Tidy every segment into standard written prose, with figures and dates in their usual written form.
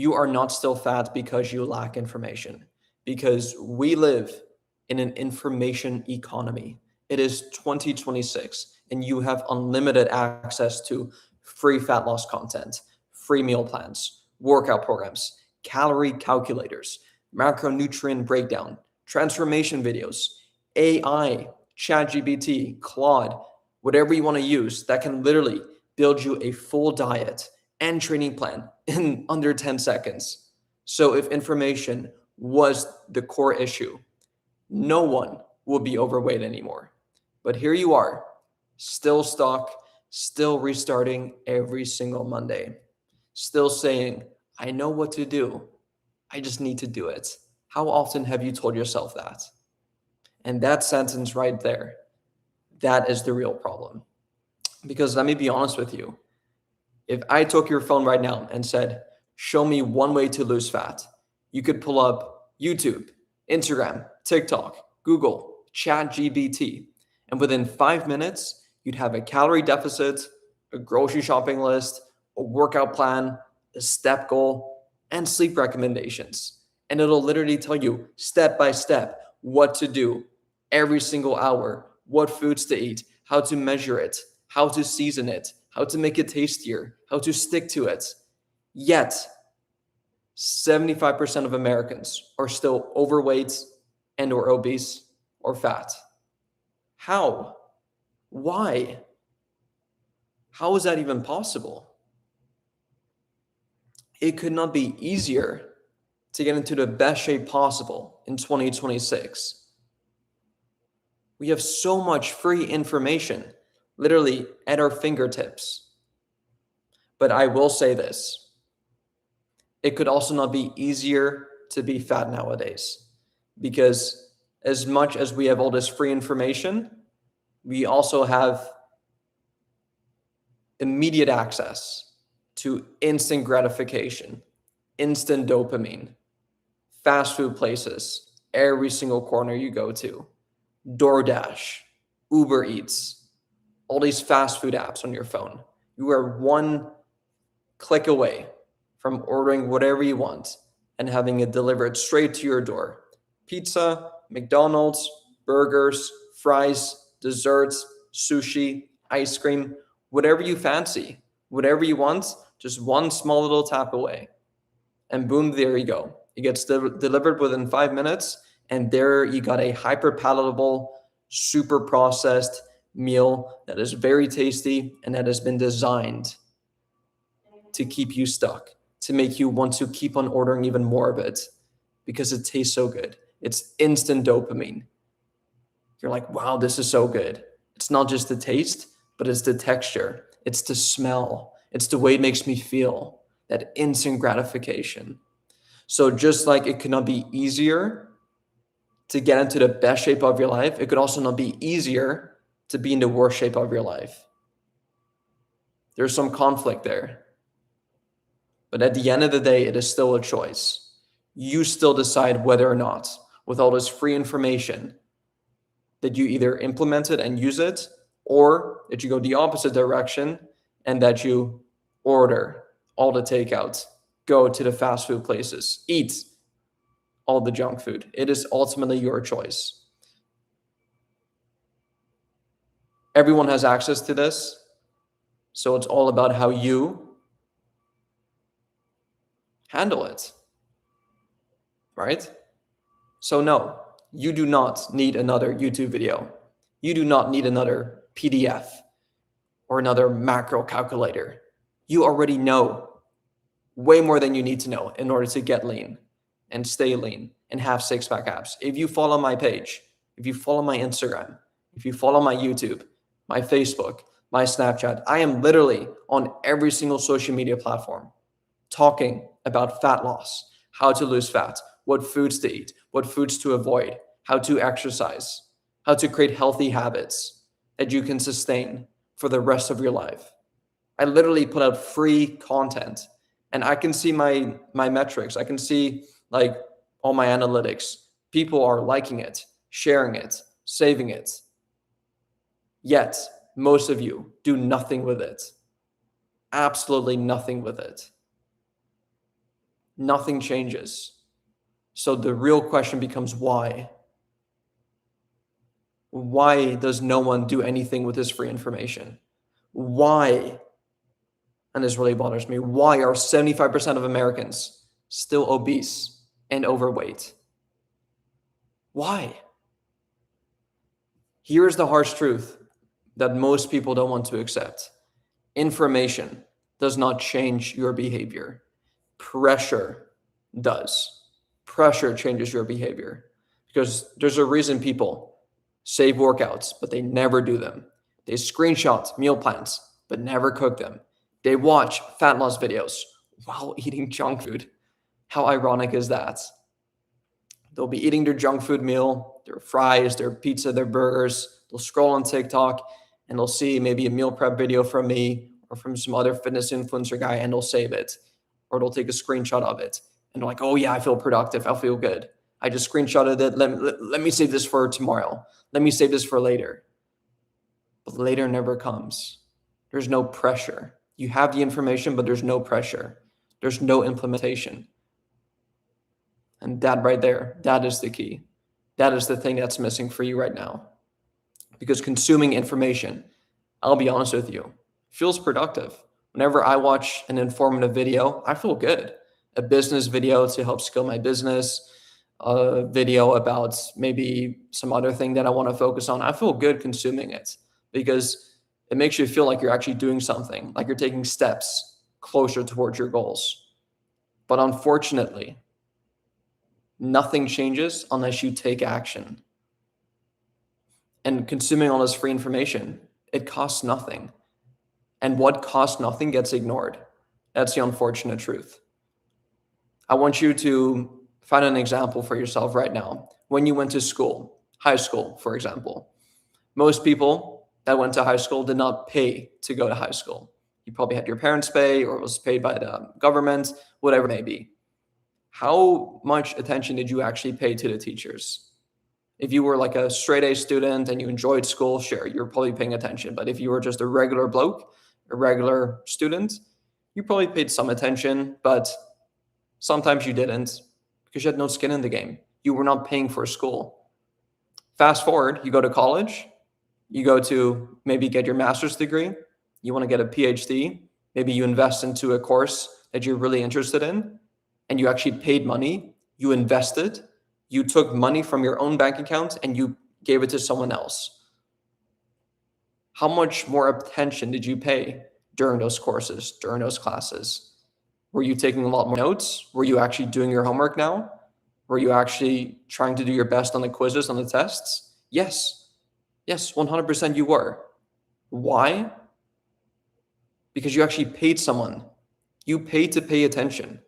You are not still fat because you lack information, because we live in an information economy. It is 2026, and you have unlimited access to free fat loss content, free meal plans, workout programs, calorie calculators, macronutrient breakdown, transformation videos, AI, ChatGPT, Claude, whatever you want to use that can literally build you a full diet and training plan in under 10 seconds. So if information was the core issue, no one will be overweight anymore. But here you are, still stuck, still restarting every single Monday, still saying, I know what to do. I just need to do it. How often have you told yourself that? And that sentence right there, that is the real problem. Because let me be honest with you. If I took your phone right now and said, show me one way to lose fat, you could pull up YouTube, Instagram, TikTok, Google, ChatGPT, and within 5 minutes, you'd have a calorie deficit, a grocery shopping list, a workout plan, a step goal, and sleep recommendations. And it'll literally tell you step by step what to do every single hour, what foods to eat, how to measure it, how to season it, how to make it tastier, how to stick to it. Yet, 75% of Americans are still overweight and or obese or fat. How? Why? How is that even possible? It could not be easier to get into the best shape possible in 2026. We have so much free information literally at our fingertips. But I will say this. It could also not be easier to be fat nowadays, because as much as we have all this free information, we also have immediate access to instant gratification, instant dopamine, fast food places, every single corner you go to, DoorDash, Uber Eats, all these fast food apps on your phone. You are one click away from ordering whatever you want and having it delivered straight to your door. Pizza, McDonald's, burgers, fries, desserts, sushi, ice cream, whatever you fancy, whatever you want, just one small little tap away. And boom, there you go. It gets delivered within 5 minutes, and there you got a hyper palatable, super processed meal that is very tasty and that has been designed to keep you stuck, to make you want to keep on ordering even more of it because it tastes so good. It's instant dopamine. You're like, wow, this is so good. It's not just the taste, but it's the texture. It's the smell. It's the way it makes me feel, that instant gratification. So just like it could not be easier to get into the best shape of your life, it could also not be easier to be in the worst shape of your life. There's some conflict there. But at the end of the day, it is still a choice. You still decide whether or not, with all this free information, that you either implement it and use it, or that you go the opposite direction and that you order all the takeouts, go to the fast food places, eat all the junk food. It is ultimately your choice. Everyone has access to this, so it's all about how you handle it, right? So no, you do not need another YouTube video. You do not need another PDF or another macro calculator. You already know way more than you need to know in order to get lean and stay lean and have six-pack abs. If you follow my page, if you follow my Instagram, if you follow my YouTube, my Facebook, my Snapchat, I am literally on every single social media platform talking about fat loss, how to lose fat, what foods to eat, what foods to avoid, how to exercise, how to create healthy habits that you can sustain for the rest of your life. I literally put out free content and I can see my metrics. I can see like all my analytics. People are liking it, sharing it, saving it. Yet, most of you do nothing with it. Absolutely nothing with it. Nothing changes. So the real question becomes why? Why does no one do anything with this free information? Why, and this really bothers me, why are 75% of Americans still obese and overweight? Why? Here's the harsh truth that most people don't want to accept. Information does not change your behavior. Pressure does. Pressure changes your behavior because there's a reason people save workouts, but they never do them. They screenshot meal plans, but never cook them. They watch fat loss videos while eating junk food. How ironic is that? They'll be eating their junk food meal, their fries, their pizza, their burgers. They'll scroll on TikTok and they'll see maybe a meal prep video from me or from some other fitness influencer guy, and they'll save it. Or they'll take a screenshot of it. And they're like, oh yeah, I feel productive. I feel good. I just screenshotted it. Let me save this for tomorrow. Let me save this for later. But later never comes. There's no pressure. You have the information, but there's no pressure. There's no implementation. And that right there, that is the key. That is the thing that's missing for you right now. Because consuming information, I'll be honest with you, feels productive. Whenever I watch an informative video, I feel good. A business video to help scale my business, a video about maybe some other thing that I want to focus on, I feel good consuming it because it makes you feel like you're actually doing something, like you're taking steps closer towards your goals. But unfortunately, nothing changes unless you take action. And consuming all this free information, it costs nothing. And what costs nothing gets ignored. That's the unfortunate truth. I want you to find an example for yourself right now. When you went to school, high school, for example, most people that went to high school did not pay to go to high school. You probably had your parents pay or it was paid by the government, whatever it may be. How much attention did you actually pay to the teachers? If you were like a straight A student and you enjoyed school, sure, you're probably paying attention. But if you were just a regular bloke, a regular student, you probably paid some attention, but sometimes you didn't because you had no skin in the game. You were not paying for school. Fast forward, you go to college, you go to maybe get your master's degree, you want to get a PhD, maybe you invest into a course that you're really interested in, and you actually paid money, you invested, you took money from your own bank account and you gave it to someone else. How much more attention did you pay during those courses, during those classes? Were you taking a lot more notes? Were you actually doing your homework now? Were you actually trying to do your best on the quizzes, on the tests? Yes. Yes, 100% you were. Why? Because you actually paid someone. You paid to pay attention.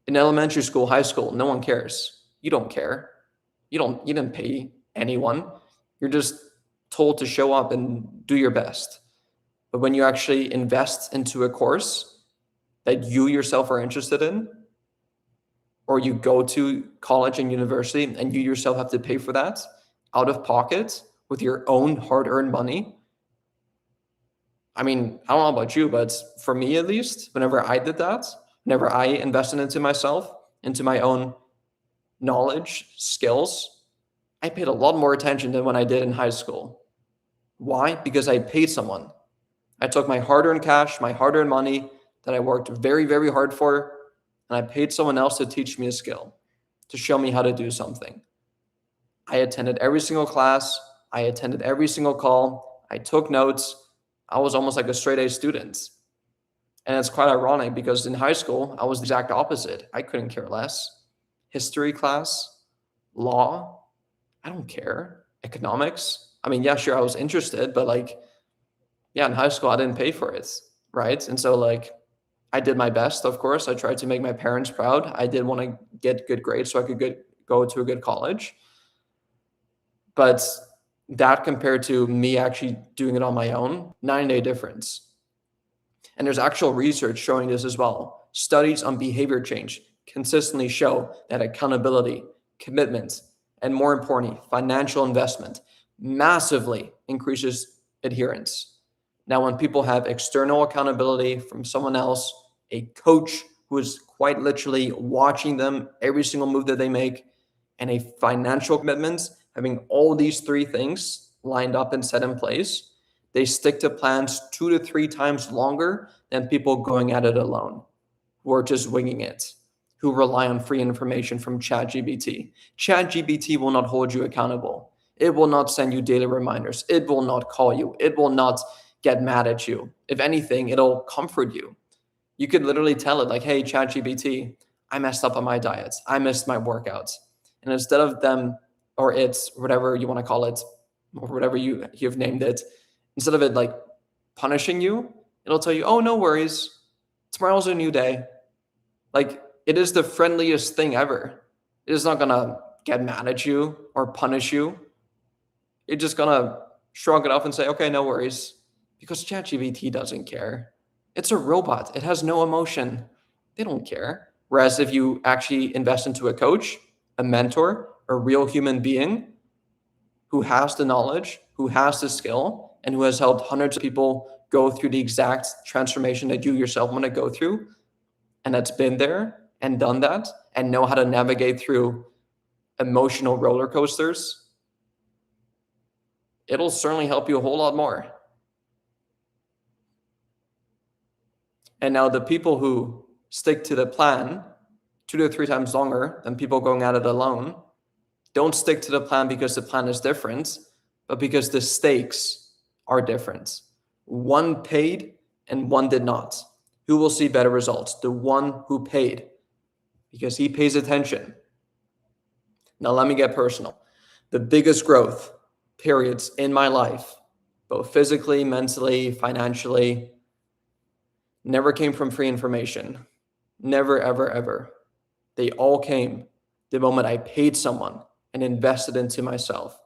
In elementary school, high school, no one cares. You don't care. You didn't pay anyone. You're just told to show up and do your best. But when you actually invest into a course that you yourself are interested in, or you go to college and university and you yourself have to pay for that out of pocket with your own hard-earned money. I mean, I don't know about you, but for me at least, whenever I did that, whenever I invested into myself, into my own knowledge, skills, I paid a lot more attention than when I did in high school. Why? Because I paid someone. I took my hard-earned cash, my hard-earned money that I worked very, very hard for, and I paid someone else to teach me a skill, to show me how to do something. I attended every single class. I attended every single call. I took notes. I was almost like a straight A student. And it's quite ironic because in high school, I was the exact opposite. I couldn't care less. History class, law, I don't care. Economics, I mean, yeah, sure, I was interested, but like, yeah, in high school, I didn't pay for it, right? And so like, I did my best, of course. I tried to make my parents proud. I did want to get good grades so I could go to a good college. But that compared to me actually doing it on my own, 9-day difference. And there's actual research showing this as well. Studies on behavior change consistently show that accountability, commitment, and more importantly, financial investment massively increases adherence. Now, when people have external accountability from someone else, a coach who is quite literally watching them every single move that they make, and a financial commitment, having all these three things lined up and set in place, they stick to plans 2 to 3 times longer than people going at it alone, who are just winging it, who rely on free information from ChatGPT. ChatGPT will not hold you accountable. It will not send you daily reminders. It will not call you. It will not get mad at you. If anything, it'll comfort you. You could literally tell it like, hey, ChatGPT, I messed up on my diets. I missed my workouts. And instead of them, or it's whatever you want to call it, or whatever you've named it, instead of it like punishing you, it'll tell you, oh, no worries. Tomorrow's a new day. Like, it is the friendliest thing ever. It is not going to get mad at you or punish you. It's just going to shrug it off and say, okay, no worries. Because ChatGPT doesn't care. It's a robot. It has no emotion. They don't care. Whereas if you actually invest into a coach, a mentor, a real human being who has the knowledge, who has the skill, and who has helped hundreds of people go through the exact transformation that you yourself want to go through, and that's been there and done that and know how to navigate through emotional roller coasters, it'll certainly help you a whole lot more. And now the people who stick to the plan 2 to 3 times longer than people going at it alone don't stick to the plan because the plan is different, but because the stakes are different. One paid and one did not. Who will see better results? The one who paid, because he pays attention. Now let me get personal. The biggest growth periods in my life, both physically, mentally, financially, never came from free information. Never, ever, ever. They all came the moment I paid someone and invested into myself.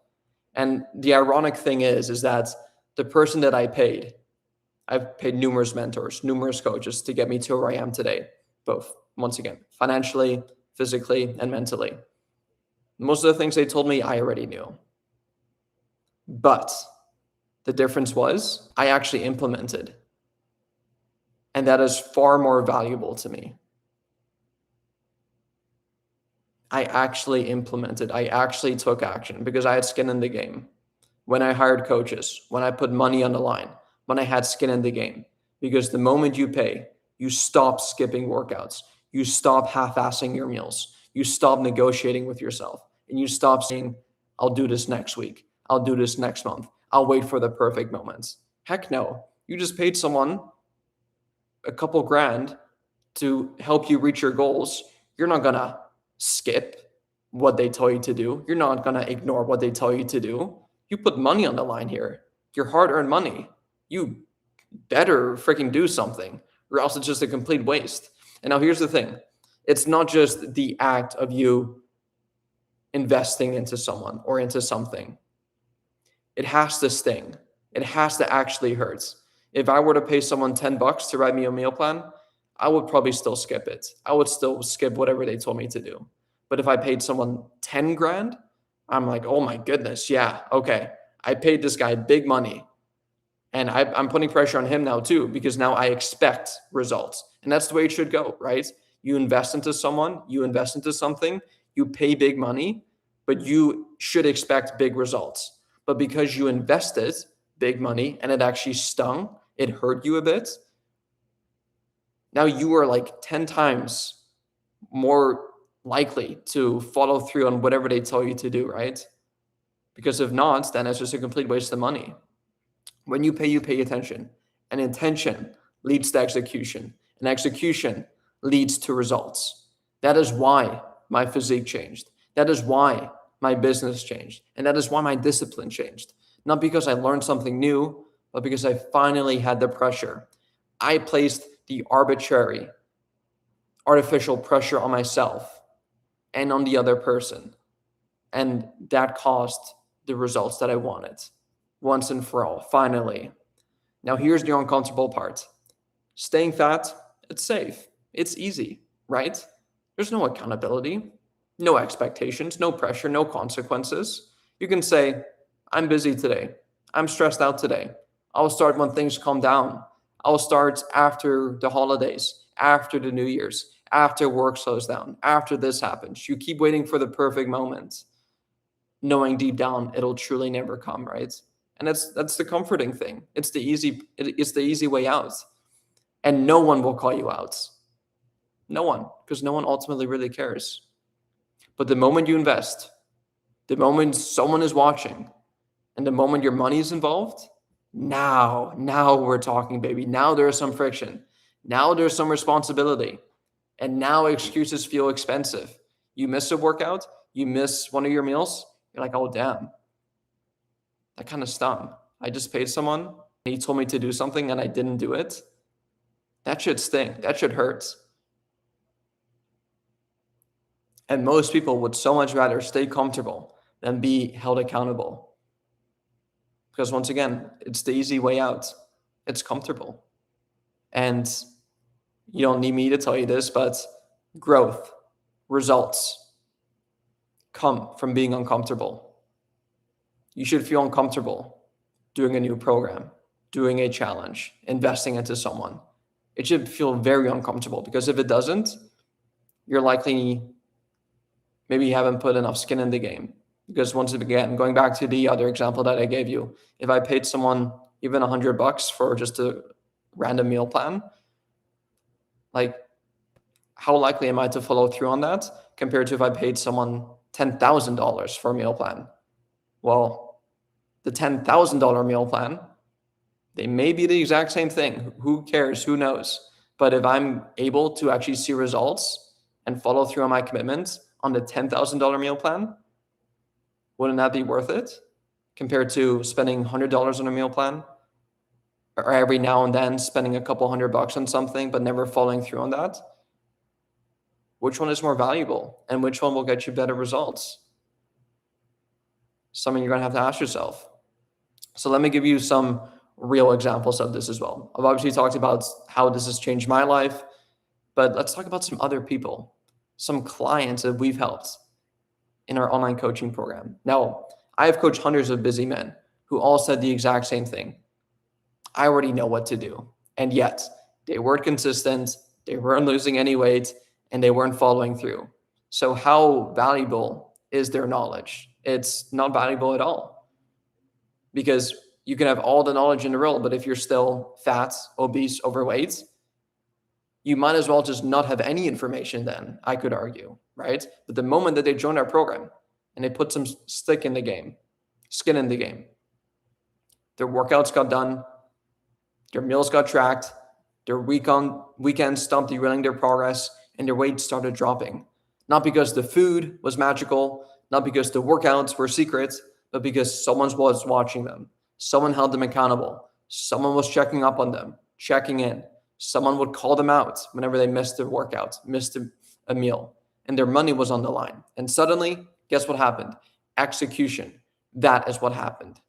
And the ironic thing is that the person that I've paid numerous mentors, numerous coaches to get me to where I am today, both, once again, financially, physically, and mentally. Most of the things they told me, I already knew. But the difference was I actually implemented. And that is far more valuable to me. I actually implemented. I actually took action because I had skin in the game. When I hired coaches, when I put money on the line, when I had skin in the game. Because the moment you pay, you stop skipping workouts. You stop half-assing your meals. You stop negotiating with yourself. And you stop saying, I'll do this next week. I'll do this next month. I'll wait for the perfect moments. Heck no. You just paid someone a couple grand to help you reach your goals. You're not going to skip what they tell you to do. You're not going to ignore what they tell you to do. You put money on the line here. Your hard-earned money. You better freaking do something, or else it's just a complete waste. And now here's the thing. It's not just the act of you investing into someone or into something. It has to sting. It has to actually hurt. If I were to pay someone $10 to write me a meal plan, I would probably still skip it. I would still skip whatever they told me to do. But if I paid someone 10 grand, I'm like, oh my goodness, yeah, okay. I paid this guy big money. And I'm putting pressure on him now too, because now I expect results. And that's the way it should go, right? You invest into someone, you invest into something, you pay big money, but you should expect big results. But because you invested big money and it actually stung, it hurt you a bit, now you are like 10 times more likely to follow through on whatever they tell you to do, right? Because if not, then it's just a complete waste of money. When you pay attention. And intention leads to execution. And execution leads to results. That is why my physique changed. That is why my business changed. And that is why my discipline changed. Not because I learned something new, but because I finally had the pressure. I placed the arbitrary, artificial pressure on myself and on the other person. And that caused the results that I wanted. Once and for all, finally. Now here's the uncomfortable part. Staying fat, it's safe. It's easy, right? There's no accountability, no expectations, no pressure, no consequences. You can say, I'm busy today. I'm stressed out today. I'll start when things calm down. I'll start after the holidays, after the New Year's, after work slows down, after this happens. You keep waiting for the perfect moment, knowing deep down it'll truly never come, right? And that's the comforting thing. It's the easy way out. And no one will call you out. No one, because no one ultimately really cares. But the moment you invest, the moment someone is watching, and the moment your money is involved, now we're talking, baby. Now there's some friction. Now there's some responsibility. And now excuses feel expensive. You miss a workout, you miss one of your meals, you're like, oh, damn, that kind of stung. I just paid someone, and he told me to do something, and I didn't do it. That should sting. That should hurt. And most people would so much rather stay comfortable than be held accountable. Because once again, it's the easy way out. It's comfortable. And you don't need me to tell you this, but growth, results come from being uncomfortable. You should feel uncomfortable doing a new program, doing a challenge, investing into someone. It should feel very uncomfortable, because if it doesn't, you're likely maybe you haven't put enough skin in the game. Because once again, going back to the other example that I gave you, if I paid someone even $100 for just a random meal plan, like, how likely am I to follow through on that compared to if I paid someone $10,000 for a meal plan? Well, the $10,000 meal plan, they may be the exact same thing. Who cares? Who knows? But if I'm able to actually see results and follow through on my commitments on the $10,000 meal plan, wouldn't that be worth it compared to spending $100 on a meal plan, or every now and then spending a couple $100 on something but never following through on that? Which one is more valuable, and which one will get you better results? Something you're going to have to ask yourself. So let me give you some real examples of this as well. I've obviously talked about how this has changed my life, but let's talk about some other people, some clients that we've helped in our online coaching program. Now, I have coached hundreds of busy men who all said the exact same thing. I already know what to do. And yet they weren't consistent, they weren't losing any weight, and they weren't following through. So how valuable is their knowledge? It's not valuable at all, because you can have all the knowledge in the world, but if you're still fat, obese, overweight, you might as well just not have any information then, I could argue, right? But the moment that they joined our program and they put some skin in the game, their workouts got done, their meals got tracked, their weekends stopped derailing their progress, and their weight started dropping. Not because the food was magical, not because the workouts were secrets, but because someone was watching them. Someone held them accountable. Someone was checking up on them, checking in. Someone would call them out whenever they missed a workout, missed a meal, and their money was on the line. And suddenly, guess what happened? Execution. That is what happened.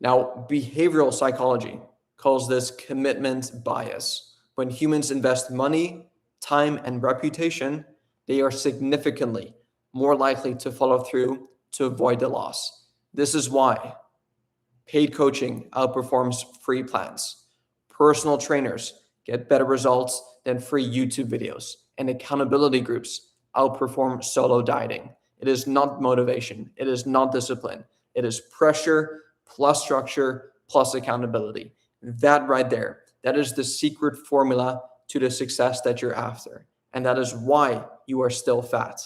Now, behavioral psychology calls this commitment bias. When humans invest money, time, and reputation, they are significantly more likely to follow through to avoid the loss. This is why paid coaching outperforms free plans. Personal trainers get better results than free YouTube videos, and accountability groups outperform solo dieting. It is not motivation. It is not discipline. It is pressure plus structure plus accountability. That right there, that is the secret formula to the success that you're after. And that is why you are still fat.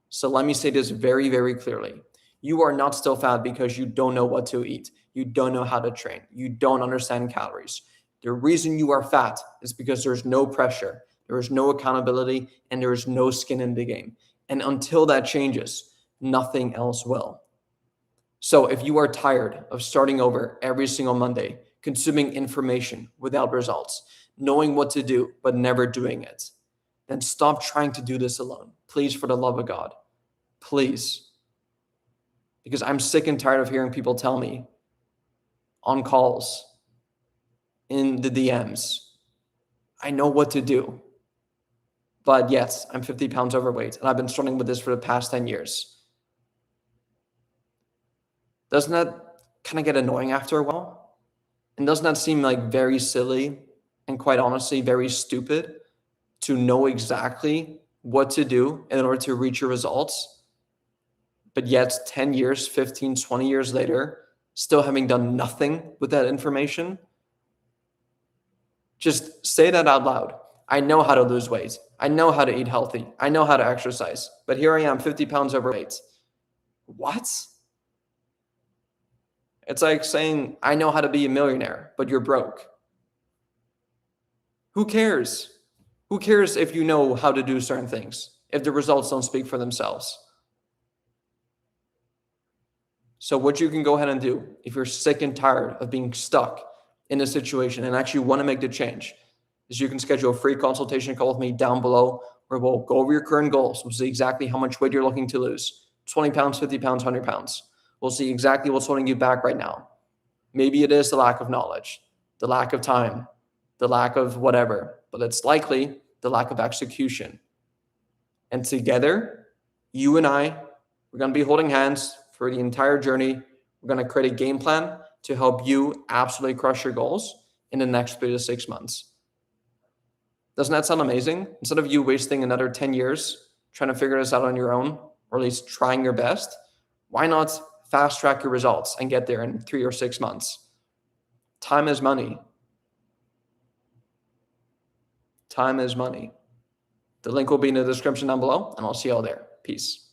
So let me say this very, very clearly. You are not still fat because you don't know what to eat. You don't know how to train. You don't understand calories. The reason you are fat is because there's no pressure, there is no accountability, and there is no skin in the game. And until that changes, nothing else will. So if you are tired of starting over every single Monday, consuming information without results, knowing what to do but never doing it, then stop trying to do this alone. Please, for the love of God, please. Because I'm sick and tired of hearing people tell me on calls, in the DMs, I know what to do, but yes, I'm 50 pounds overweight and I've been struggling with this for the past 10 years. Doesn't that kind of get annoying after a while? And doesn't that seem like very silly and, quite honestly, very stupid? to know exactly what to do in order to reach your results, but yet 10 years, 15, 20 years later, still having done nothing with that information? Just say that out loud. I know how to lose weight. I know how to eat healthy. I know how to exercise. But here I am, 50 pounds overweight. What? It's like saying, I know how to be a millionaire, but you're broke. Who cares? Who cares if you know how to do certain things, if the results don't speak for themselves? So what you can go ahead and do, if you're sick and tired of being stuck in a situation and actually want to make the change, is you can schedule a free consultation call with me down below, where we'll go over your current goals. We'll see exactly how much weight you're looking to lose, 20 pounds, 50 pounds, 100 pounds. We'll see exactly what's holding you back right now. Maybe it is the lack of knowledge, the lack of time, the lack of whatever, but it's likely the lack of execution. And together, you and I, we're going to be holding hands for the entire journey. We're going to create a game plan to help you absolutely crush your goals in the next 3 to 6 months. Doesn't that sound amazing? Instead of you wasting another 10 years trying to figure this out on your own, or at least trying your best, why not fast track your results and get there in 3 or 6 months? Time is money. Time is money. The link will be in the description down below, and I'll see you all there. Peace.